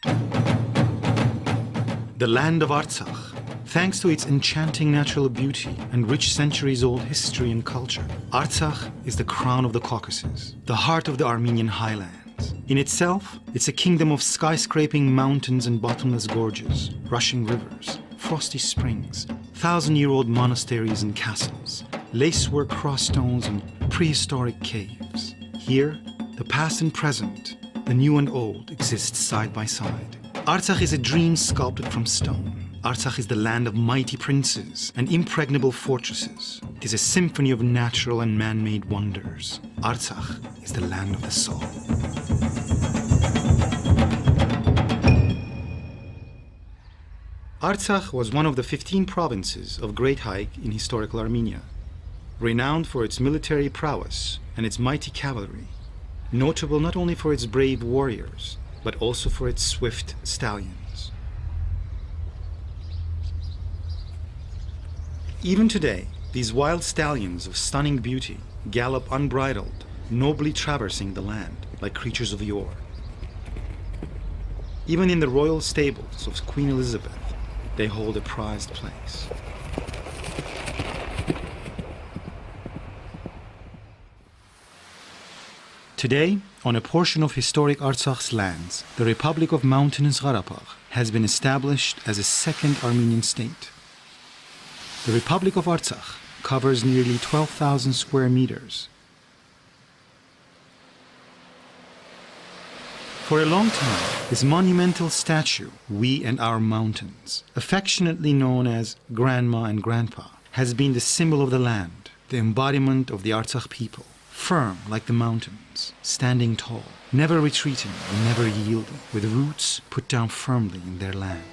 The land of Artsakh, thanks to its enchanting natural beauty and rich centuries-old history and culture, Artsakh is the crown of the Caucasus, the heart of the Armenian highlands. In itself, it's a kingdom of skyscraping mountains and bottomless gorges, rushing rivers, frosty springs, thousand-year-old monasteries and castles, lacework crossstones and prehistoric caves. Here, the past and present, the new and old, exist side by side. Artsakh is a dream sculpted from stone. Artsakh is the land of mighty princes and impregnable fortresses. It is a symphony of natural and man-made wonders. Artsakh is the land of the soul. Artsakh was one of the 15 provinces of Great Haik in historical Armenia, renowned for its military prowess and its mighty cavalry, notable not only for its brave warriors, but also for its swift stallions. Even today, these wild stallions of stunning beauty gallop unbridled, nobly traversing the land like creatures of yore. Even in the royal stables of Queen Elizabeth, they hold a prized place. Today, on a portion of historic Artsakh's lands, the Republic of Mountainous Karabakh has been established as a second Armenian state. The Republic of Artsakh covers nearly 12,000 square meters. For a long time, this monumental statue, We and Our Mountains, affectionately known as Grandma and Grandpa, has been the symbol of the land, the embodiment of the Artsakh people, firm like the mountains, standing tall, never retreating and never yielding, with roots put down firmly in their land.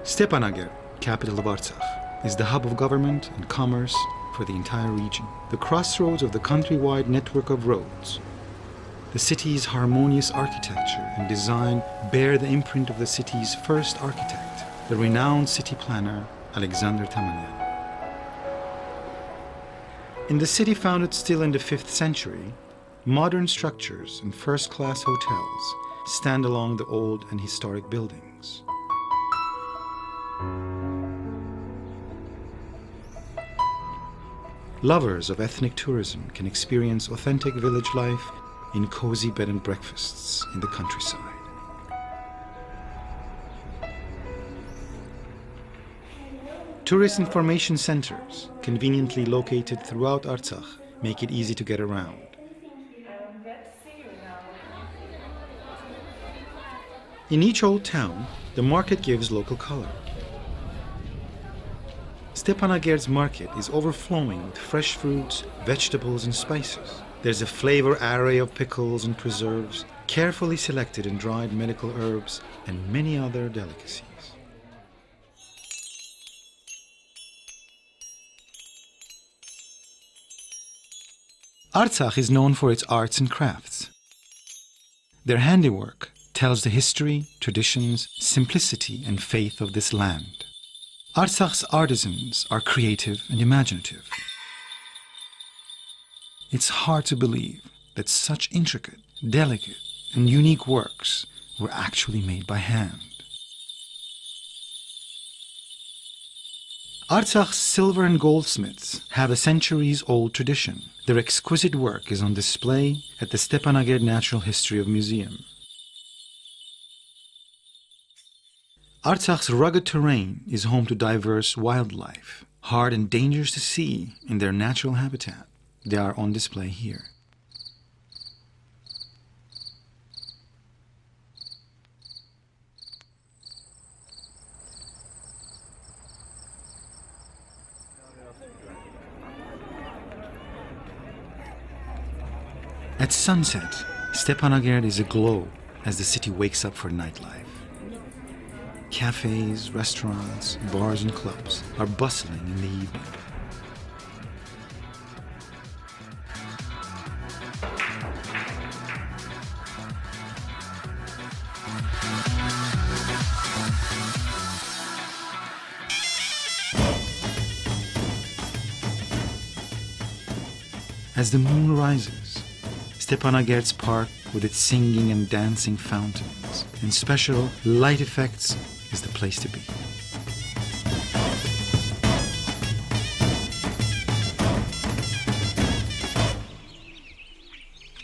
Stepanaker, capital of Artsakh, is the hub of government and commerce for the entire region, the crossroads of the countrywide network of roads. The city's harmonious architecture and design bear the imprint of the city's first architect, the renowned city planner Alexander Tamanyan. In the city founded still in the 5th century, modern structures and first-class hotels stand along the old and historic buildings. Lovers of ethnic tourism can experience authentic village life in cozy bed and breakfasts in the countryside. Tourist information centers, conveniently located throughout Artsakh, make it easy to get around. In each old town, the market gives local color. Stepanaker's market is overflowing with fresh fruits, vegetables, and spices. There's a flavor array of pickles and preserves, carefully selected and dried medical herbs, and many other delicacies. Artsakh is known for its arts and crafts. Their handiwork tells the history, traditions, simplicity, and faith of this land. Artsakh's artisans are creative and imaginative. It's hard to believe that such intricate, delicate, and unique works were actually made by hand. Artsakh's silver and goldsmiths have a centuries-old tradition. Their exquisite work is on display at the Stepanaker Natural History Museum. Artsakh's rugged terrain is home to diverse wildlife, hard and dangerous to see in their natural habitat. They are on display here. At sunset, Stepanaker is aglow as the city wakes up for nightlife. Cafes, restaurants, bars, and clubs are bustling in the evening. As the moon rises, Stepanaker's park with its singing and dancing fountains and special light effects, is the place to be.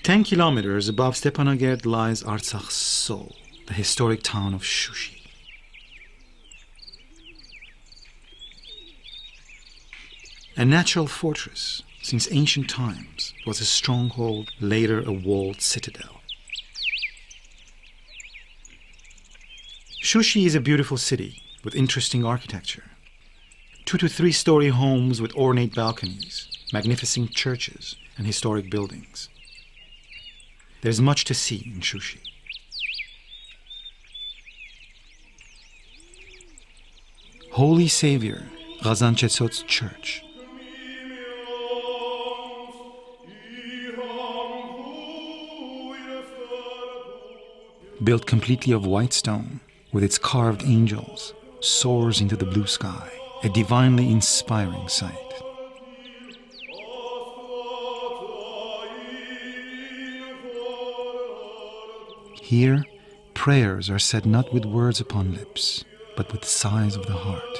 Ten kilometers above Stepanakert lies Artsakh's soul, the historic town of Shushi. A natural fortress, since ancient times, it was a stronghold, later a walled citadel. Shushi is a beautiful city with interesting architecture. 2 to 3 story homes with ornate balconies, magnificent churches, and historic buildings. There's much to see in Shushi. Holy Savior Ghazanchetsot's church. Built completely of white stone, with its carved angels, soars into the blue sky, a divinely inspiring sight. Here, prayers are said not with words upon lips, but with sighs of the heart.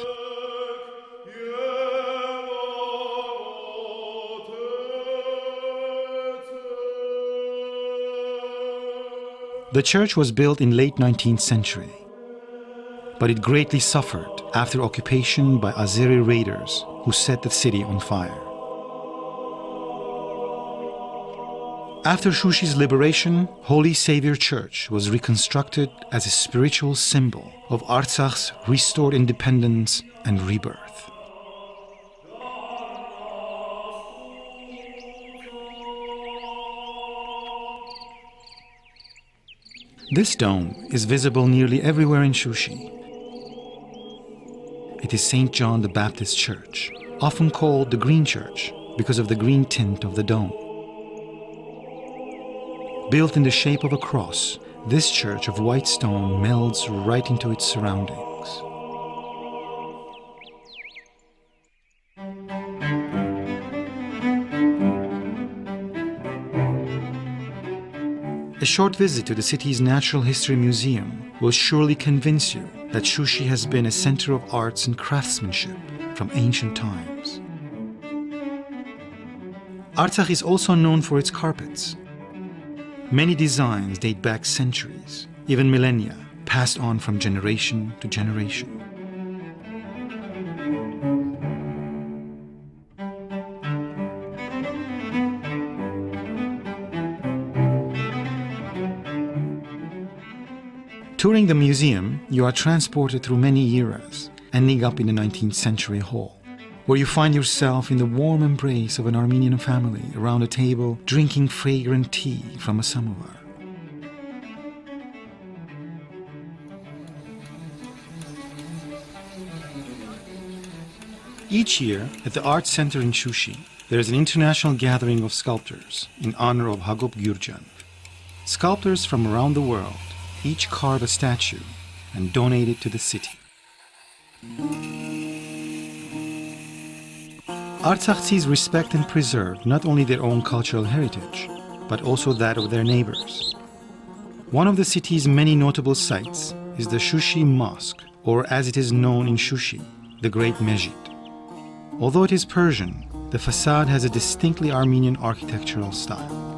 The church was built in late 19th century, but it greatly suffered after occupation by Azeri raiders who set the city on fire. After Shushi's liberation, Holy Savior Church was reconstructed as a spiritual symbol of Artsakh's restored independence and rebirth. This dome is visible nearly everywhere in Shushi. It is St. John the Baptist Church, often called the Green Church because of the green tint of the dome. Built in the shape of a cross, this church of white stone melds right into its surroundings. A short visit to the city's Natural History Museum will surely convince you that Shushi has been a center of arts and craftsmanship from ancient times. Artsakh is also known for its carpets. Many designs date back centuries, even millennia, passed on from generation to generation. Touring the museum, you are transported through many eras, ending up in the 19th century hall, where you find yourself in the warm embrace of an Armenian family around a table drinking fragrant tea from a samovar. Each year, at the Arts Center in Shushi, there is an international gathering of sculptors in honor of Hagop Gyurcan. Sculptors from around the world each carve a statue and donate it to the city. Artsakhis respect and preserve not only their own cultural heritage, but also that of their neighbors. One of the city's many notable sites is the Shushi Mosque, or as it is known in Shushi, the Great Mesjid. Although it is Persian, the facade has a distinctly Armenian architectural style.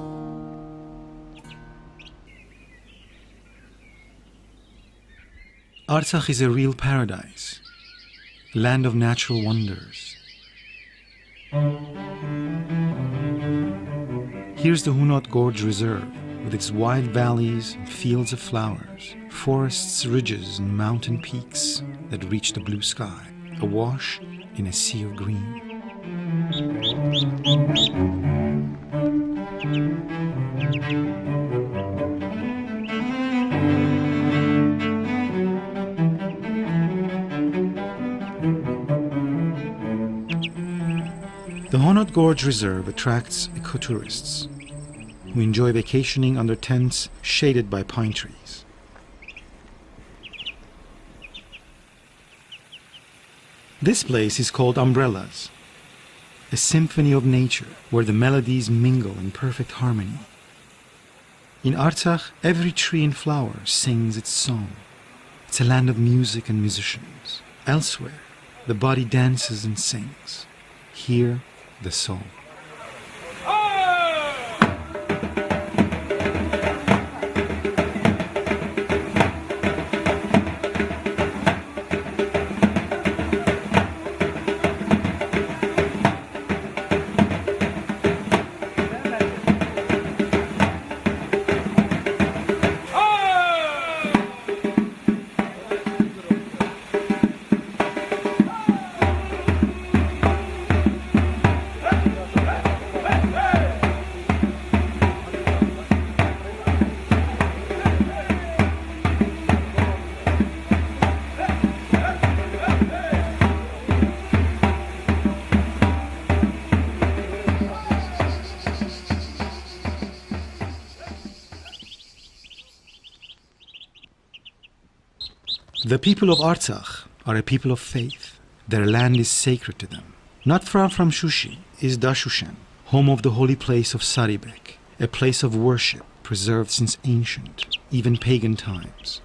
Artsakh is a real paradise, land of natural wonders. Here's the Hunot Gorge Reserve, with its wide valleys and fields of flowers, forests, ridges, and mountain peaks that reach the blue sky, awash in a sea of green. The Hunot Gorge Reserve attracts ecotourists who enjoy vacationing under tents shaded by pine trees. This place is called Umbrellas, a symphony of nature where the melodies mingle in perfect harmony. In Artsakh, every tree and flower sings its song. It's a land of music and musicians. Elsewhere, the body dances and sings. Here, the soul. The people of Artsakh are a people of faith. Their land is sacred to them. Not far from Shushi is Dashushan, home of the holy place of Saribek, a place of worship preserved since ancient, even pagan times.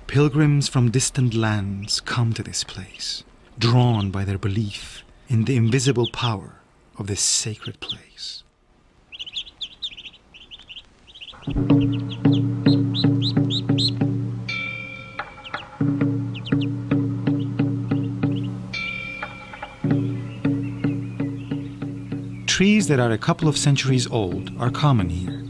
Pilgrims from distant lands come to this place, drawn by their belief in the invisible power of this sacred place. Trees that are a couple of centuries old are common here.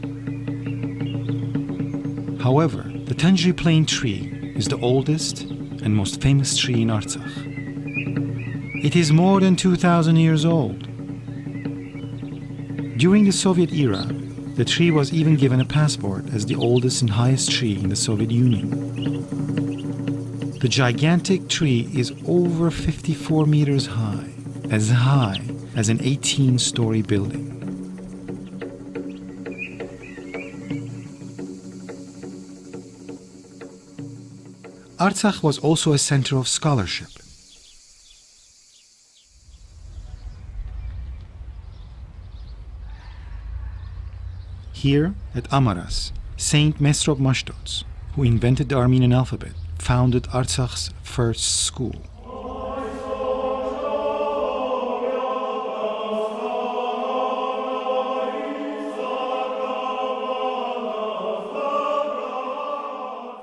However, the Tanjri Plain tree is the oldest and most famous tree in Artsakh. It is more than 2,000 years old. During the Soviet era, the tree was even given a passport as the oldest and highest tree in the Soviet Union. The gigantic tree is over 54 meters high as an 18-story building. Artsakh was also a center of scholarship. Here at Amaras, Saint Mesrop Mashtots, who invented the Armenian alphabet, founded Artsakh's first school.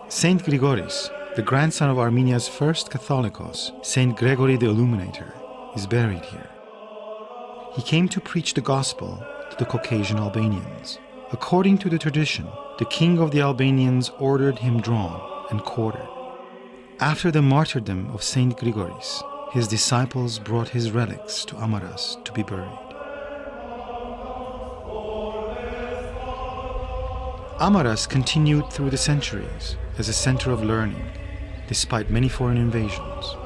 Saint Grigoris, the grandson of Armenia's first Catholicos, Saint Gregory the Illuminator, is buried here. He came to preach the gospel to the Caucasian Albanians. According to the tradition, the king of the Albanians ordered him drawn and quartered. After the martyrdom of Saint Grigoris, his disciples brought his relics to Amaras to be buried. Amaras continued through the centuries as a center of learning, despite many foreign invasions.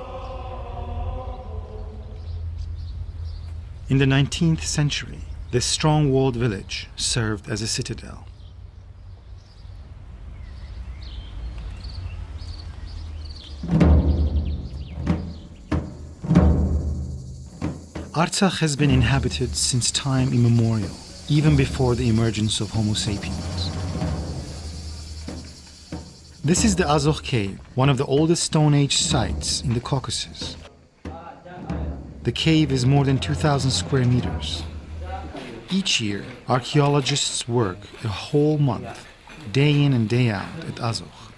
In the 19th century, this strong-walled village served as a citadel. Artsakh has been inhabited since time immemorial, even before the emergence of Homo sapiens. This is the Azokh cave, one of the oldest Stone Age sites in the Caucasus. The cave is more than 2,000 square meters. Each year, archaeologists work a whole month, day in and day out at Azokh.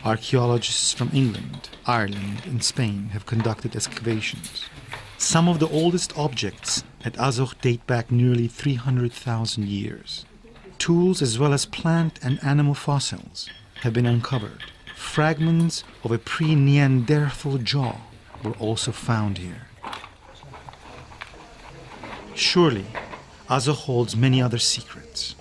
Archaeologists from England, Ireland, and Spain have conducted excavations. Some of the oldest objects at Azokh date back nearly 300,000 years. Tools as well as plant and animal fossils have been uncovered. Fragments of a pre-Neanderthal jaw were also found here. Surely, Azokh holds many other secrets.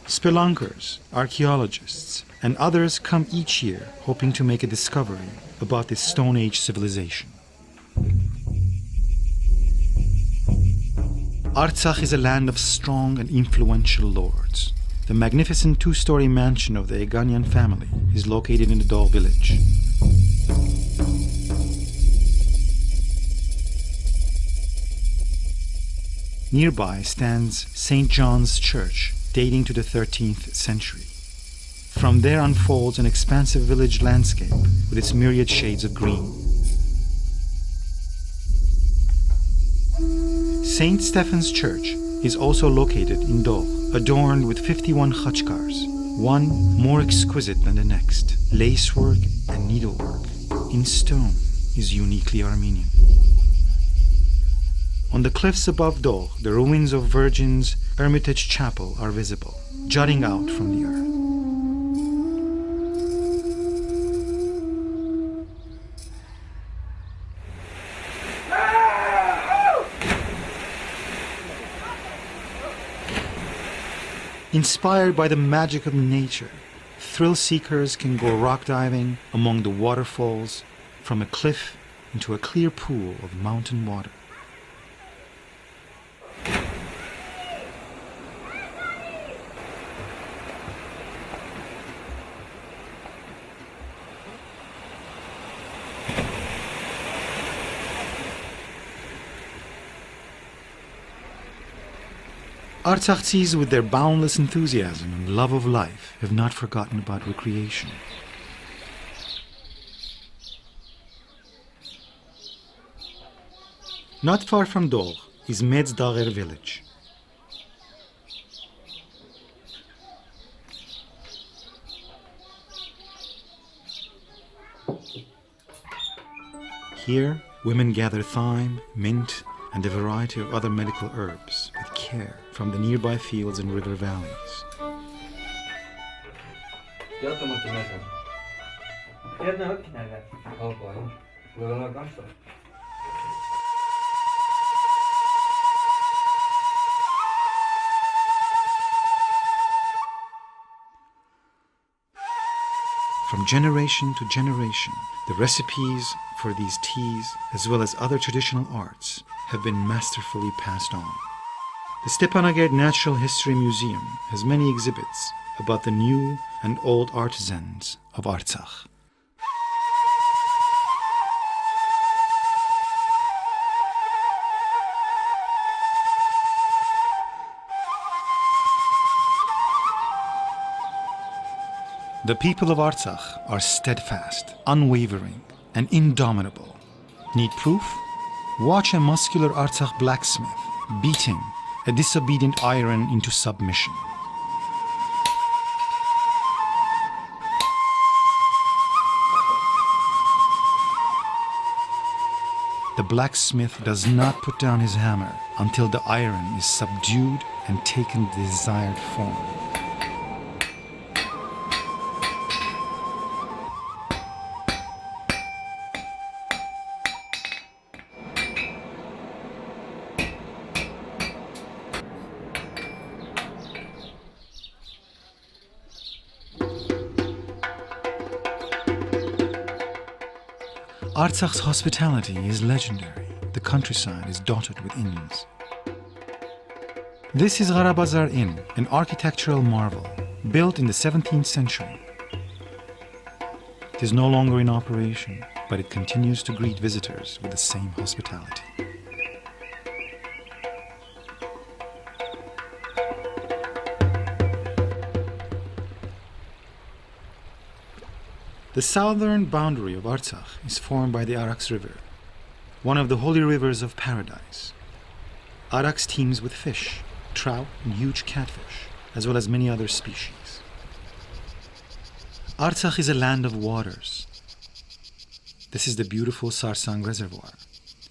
Spelunkers, archaeologists, and others come each year hoping to make a discovery about this Stone Age civilization. Artsakh is a land of strong and influential lords. The magnificent two-story mansion of the Eganian family is located in the Dol village. Nearby stands St. John's Church, dating to the 13th century. From there unfolds an expansive village landscape with its myriad shades of green. St. Stephen's Church is also located in Dogh, adorned with 51 khachkars, one more exquisite than the next. Lacework and needlework in stone is uniquely Armenian. On the cliffs above Dogh, the ruins of Virgin's Hermitage Chapel are visible, jutting out from the earth. Inspired by the magic of nature, thrill seekers can go rock diving among the waterfalls from a cliff into a clear pool of mountain water. Artsakhis, with their boundless enthusiasm and love of life, have not forgotten about recreation. Not far from Dogh is Medz Dagher village. Here, women gather thyme, mint, and a variety of other medical herbs with care from the nearby fields and river valleys. From generation to generation, the recipes for these teas, as well as other traditional arts, have been masterfully passed on. The Stepanakert Natural History Museum has many exhibits about the new and old artisans of Artsakh. The people of Artsakh are steadfast, unwavering, and indomitable. Need proof? Watch a muscular Artsakh blacksmith beating a disobedient iron into submission. The blacksmith does not put down his hammer until the iron is subdued and taken the desired form. Artsakh's hospitality is legendary. The countryside is dotted with inns. This is Gharabazar Inn, an architectural marvel, built in the 17th century. It is no longer in operation, but it continues to greet visitors with the same hospitality. The southern boundary of Artsakh is formed by the Araks River, one of the holy rivers of paradise. Araks teems with fish, trout, and huge catfish, as well as many other species. Artsakh is a land of waters. This is the beautiful Sarsang Reservoir.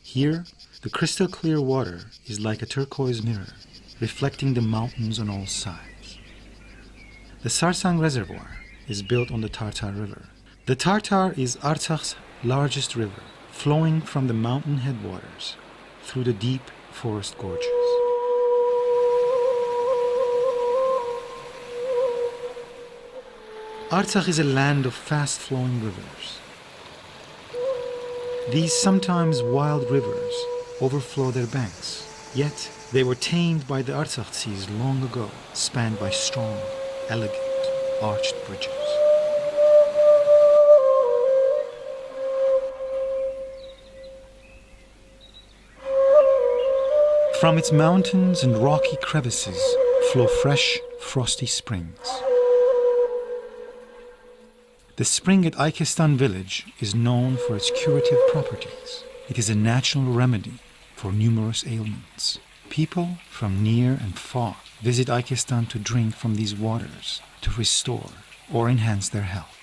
Here, the crystal clear water is like a turquoise mirror, reflecting the mountains on all sides. The Sarsang Reservoir is built on the Tartar River. The Tartar is Artsakh's largest river, flowing from the mountain headwaters through the deep forest gorges. Artsakh is a land of fast-flowing rivers. These sometimes wild rivers overflow their banks, yet they were tamed by the Artsakh seas long ago, spanned by strong, elegant, arched bridges. From its mountains and rocky crevices flow fresh, frosty springs. The spring at Aikestan village is known for its curative properties. It is a natural remedy for numerous ailments. People from near and far visit Aikestan to drink from these waters to restore or enhance their health.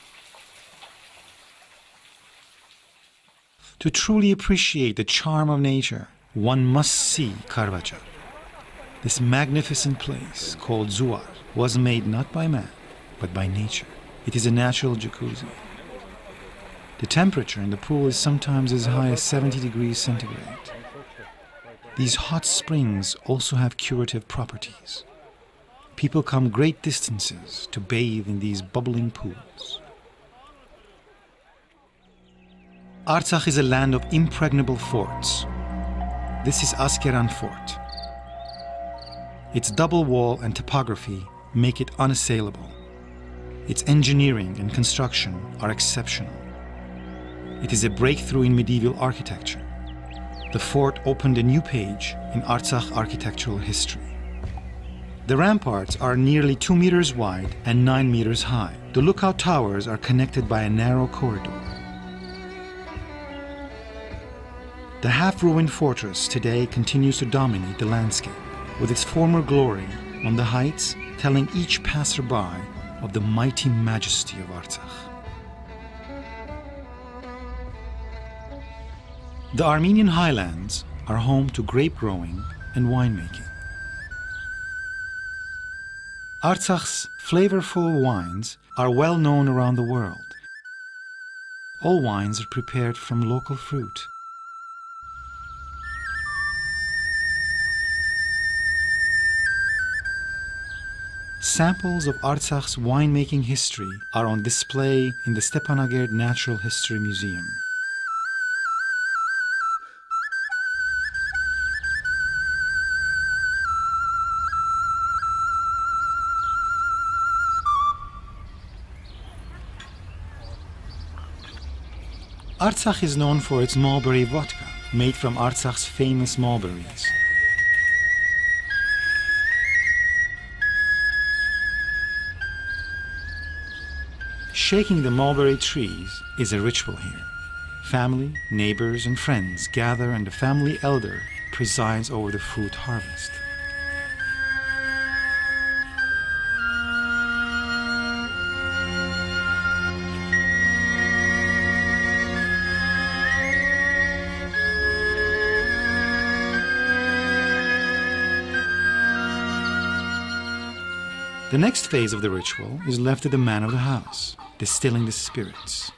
To truly appreciate the charm of nature, one must see Karabakh. This magnificent place, called Zuar, was made not by man, but by nature. It is a natural jacuzzi. The temperature in the pool is sometimes as high as 70 degrees centigrade. These hot springs also have curative properties. People come great distances to bathe in these bubbling pools. Artsakh is a land of impregnable forts. This is Askeran Fort. Its double wall and topography make it unassailable. Its engineering and construction are exceptional. It is a breakthrough in medieval architecture. The fort opened a new page in Artsakh architectural history. The ramparts are nearly 2 meters wide and 9 meters high. The lookout towers are connected by a narrow corridor. The half-ruined fortress today continues to dominate the landscape, with its former glory on the heights telling each passerby of the mighty majesty of Artsakh. The Armenian highlands are home to grape growing and winemaking. Artsakh's flavorful wines are well known around the world. All wines are prepared from local fruit. Samples of Artsakh's winemaking history are on display in the Stepanakert Natural History Museum. Artsakh is known for its mulberry vodka, made from Artsakh's famous mulberries. Shaking the mulberry trees is a ritual here. Family, neighbors, and friends gather and the family elder presides over the fruit harvest. The next phase of the ritual is left to the man of the house, distilling the spirits.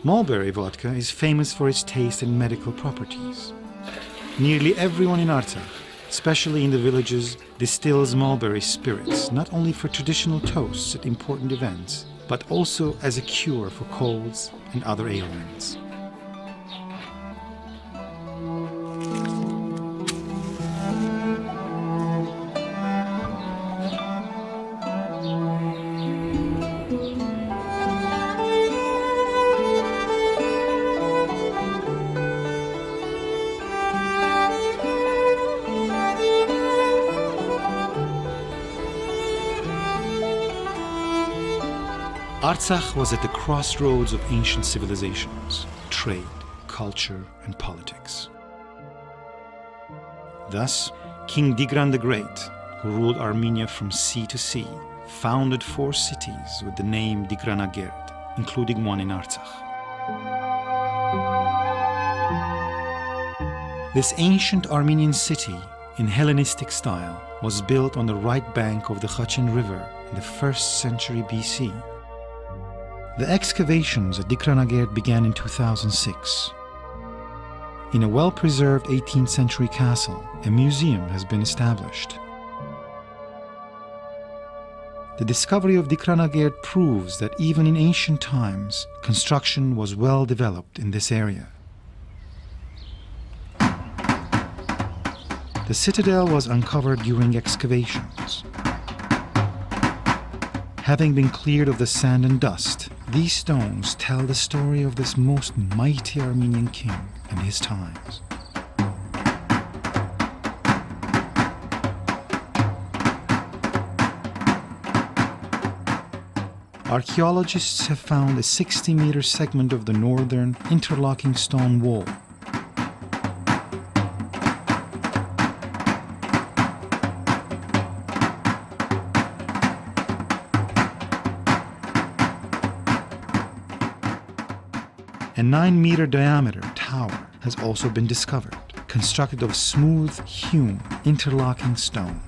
Mulberry vodka is famous for its taste and medical properties. Nearly everyone in Artsakh, especially in the villages, distills mulberry spirits, not only for traditional toasts at important events, but also as a cure for colds and other ailments. Artsakh was at the crossroads of ancient civilizations, trade, culture, and politics. Thus, King Tigran the Great, who ruled Armenia from sea to sea, founded 4 cities with the name Tigranakert, including one in Artsakh. This ancient Armenian city, in Hellenistic style, was built on the right bank of the Khachen River in the 1st century BC. The excavations at Tigranakert began in 2006. In a well-preserved 18th century castle, a museum has been established. The discovery of Tigranakert proves that even in ancient times, construction was well developed in this area. The citadel was uncovered during excavations. Having been cleared of the sand and dust, these stones tell the story of this most mighty Armenian king and his times. Archaeologists have found a 60-meter segment of the northern interlocking stone wall. A 9-meter diameter tower has also been discovered, constructed of smooth-hewn interlocking stone.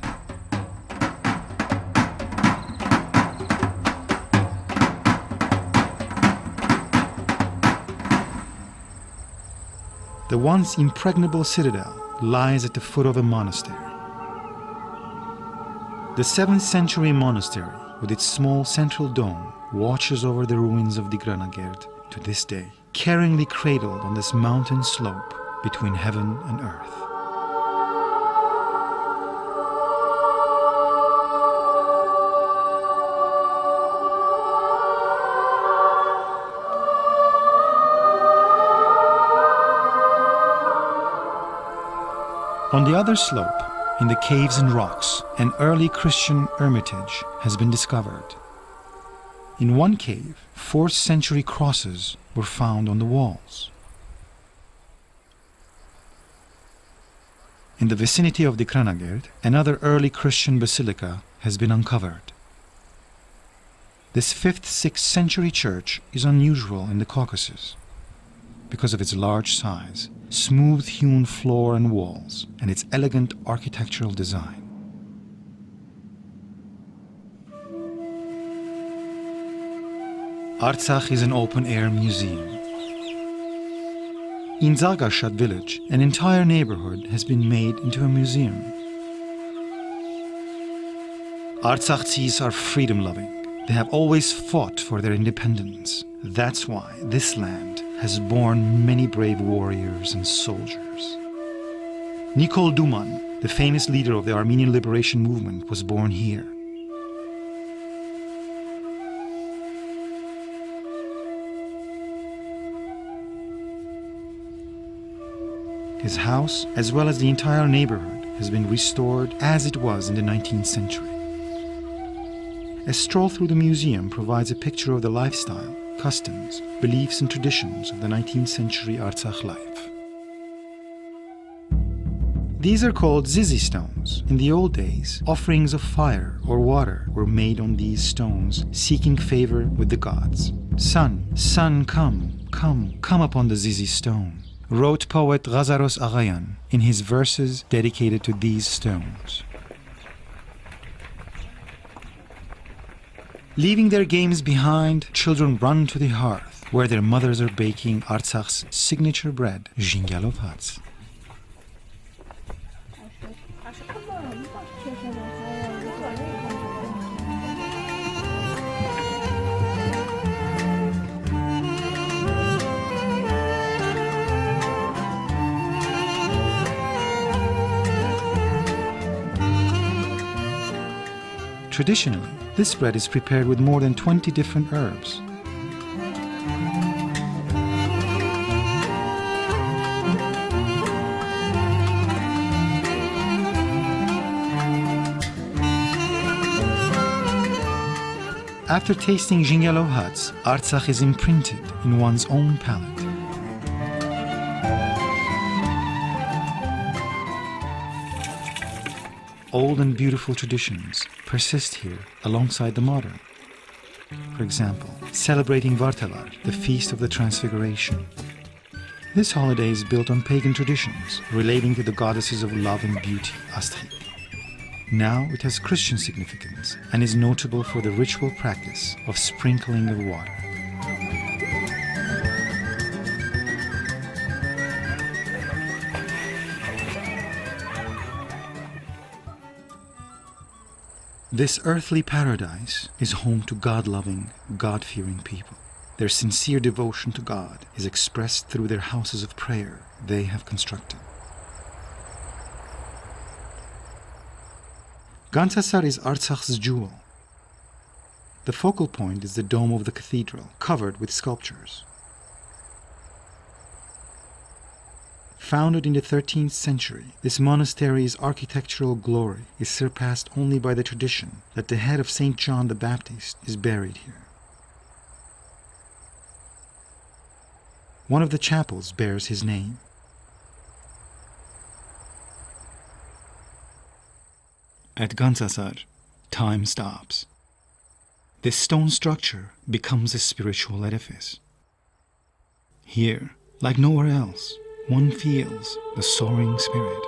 The once impregnable citadel lies at the foot of a monastery. The 7th century monastery, with its small central dome, watches over the ruins of Digranagerd to this day, caringly cradled on this mountain slope between heaven and earth. On the other slope, in the caves and rocks, an early Christian hermitage has been discovered. In one cave, 4th century crosses were found on the walls. In the vicinity of Digranagerd, another early Christian basilica has been uncovered. This 5th-6th century church is unusual in the Caucasus because of its large size, smooth-hewn floor and walls, and its elegant architectural design. Artsakh is an open-air museum. In Zagashat village, an entire neighborhood has been made into a museum. Artsakhis are freedom-loving. They have always fought for their independence. That's why this land has borne many brave warriors and soldiers. Nikol Duman, the famous leader of the Armenian liberation movement, was born here. His house, as well as the entire neighborhood, has been restored as it was in the 19th century. A stroll through the museum provides a picture of the lifestyle, customs, beliefs and traditions of the 19th century Artsakh life. These are called zizi stones. In the old days, offerings of fire or water were made on these stones, seeking favor with the gods. Sun, sun, come, come, come upon the zizi stone, wrote poet Ghazaros Aghayan in his verses dedicated to these stones. Leaving their games behind, children run to the hearth, where their mothers are baking Artsakh's signature bread, zhingalov. Traditionally, this bread is prepared with more than 20 different herbs. After tasting zhingalov huts, Artsakh is imprinted in one's own palate. Old and beautiful traditions persist here alongside the modern. For example, celebrating Vartalar, the feast of the Transfiguration. This holiday is built on pagan traditions relating to the goddesses of love and beauty, Astrid. Now it has Christian significance and is notable for the ritual practice of sprinkling of water. This earthly paradise is home to God-loving, God-fearing people. Their sincere devotion to God is expressed through their houses of prayer they have constructed. Gantasar is Artsakh's jewel. The focal point is the dome of the cathedral, covered with sculptures. Founded in the 13th century, this monastery's architectural glory is surpassed only by the tradition that the head of St. John the Baptist is buried here. One of the chapels bears his name. At Gantsasar, time stops. This stone structure becomes a spiritual edifice. Here, like nowhere else, one feels the soaring spirit.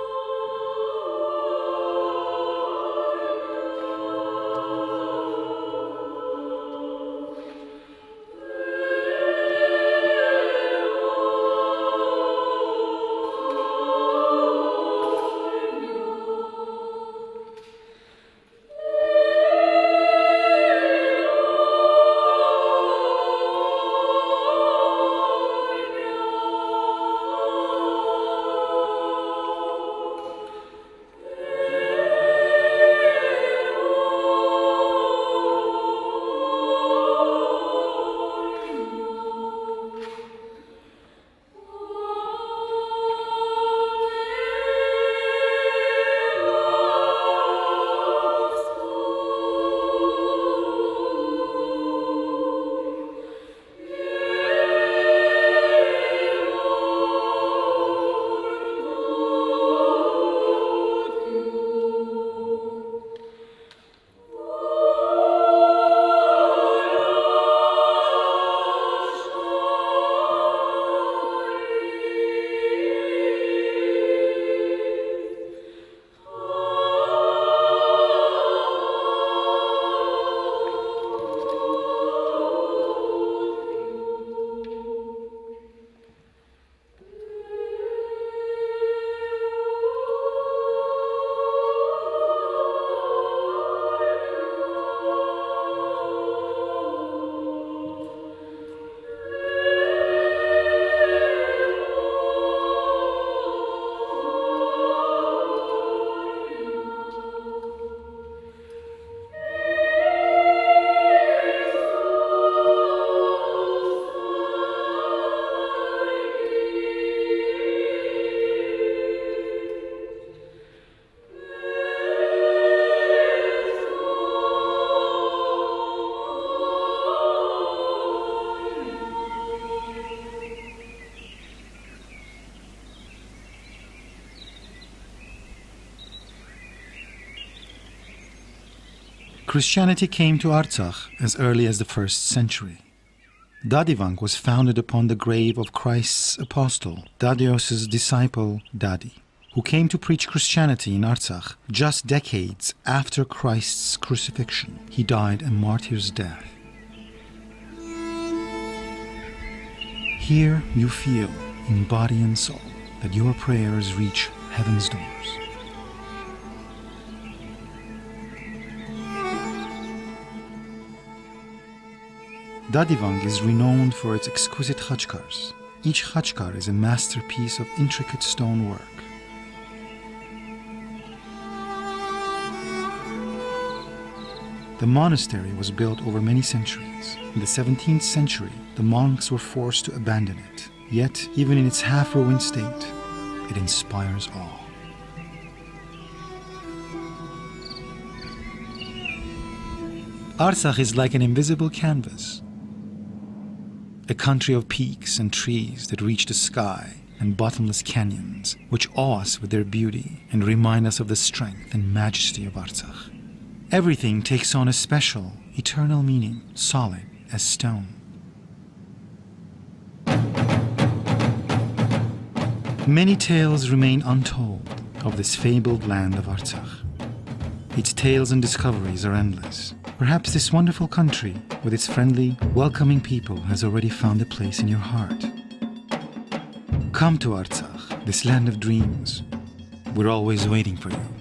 Christianity came to Artsakh as early as the 1st century. Dadivang was founded upon the grave of Christ's apostle, Dadios's disciple Dadi, who came to preach Christianity in Artsakh just decades after Christ's crucifixion. He died a martyr's death. Here you feel, in body and soul, that your prayers reach heaven's doors. Dadivang is renowned for its exquisite khachkars. Each khachkar is a masterpiece of intricate stonework. The monastery was built over many centuries. In the 17th century, the monks were forced to abandon it. Yet, even in its half-ruined state, it inspires awe. Artsakh is like an invisible canvas. A country of peaks and trees that reach the sky, and bottomless canyons, which awe us with their beauty and remind us of the strength and majesty of Artsakh. Everything takes on a special, eternal meaning, solid as stone. Many tales remain untold of this fabled land of Artsakh. Its tales and discoveries are endless. Perhaps this wonderful country, with its friendly, welcoming people, has already found a place in your heart. Come to Artsakh, this land of dreams. We're always waiting for you.